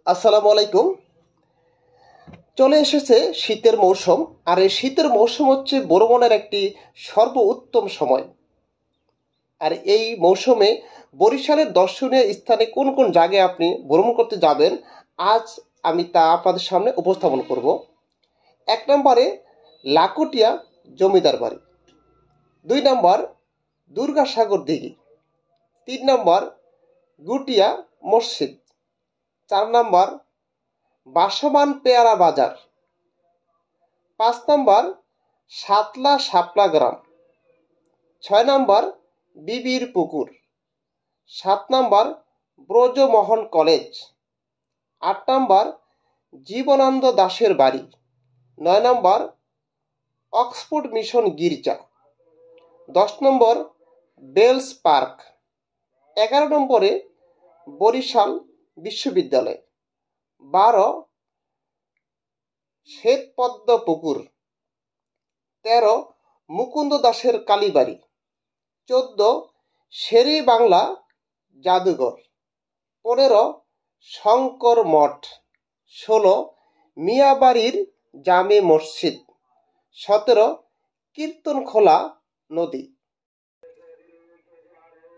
আসসালামু আলাইকুম। চলে এসেছে শীতের মৌসুম, আর এই শীতের মৌসুম হচ্ছে ভ্রমণের একটি সর্বোত্তম সময়। আর এই মৌসুমে বরিশালের দর্শনীয় স্থানে কোন কোন জায়গায় আপনি ভ্রমণ করতে যাবেন, আজ আমি তা আপনাদের সামনে উপস্থাপন করব। 1 নম্বরে লাকুটিয়া জমিদার বাড়ি, 2 নম্বর দুর্গাসাগর দিঘি, 3 নম্বর গুটিয়া মসজিদ, 4 নম্বর বাসমান পেয়ারা বাজার, 5 নম্বর সাতলা শাপলা গ্রাম, 6 নম্বর বিবির পুকুর, 7 নম্বর ব্রজমোহন কলেজ, 8 নম্বর জীবনানন্দ দাশের বাড়ি, 9 নম্বর অক্সফোর্ড মিশন গির্জা, 10 নম্বর বেলস পার্ক, 11 নম্বরে বরিশাল বিশ্ববিদ্যালয়, 12 শ্বেতপদ্ম পুকুর, 13 মুকুন্দ দাসের কালীবাড়ি, 14 শেরে বাংলা জাদুঘর, 15 শঙ্কর মঠ, 16 মিয়াবাড়ির জামে মসজিদ, 17 কীর্তনখোলা নদী,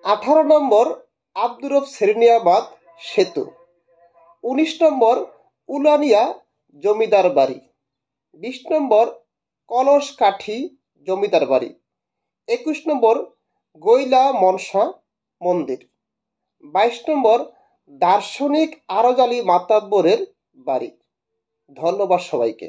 18 নম্বর আব্দুর রব সেরনিয়াবাদ সেতু, 19 নম্বর উলানিয়া জমিদার বাড়ি, 20 নম্বর কলসকাঠি জমিদার বাড়ি, 21 নম্বর গৈলা মনসা মন্দির, 22 নম্বর দার্শনিক আরজ আলী মাতাব্বরের বাড়ি। ধন্যবাদ সবাইকে।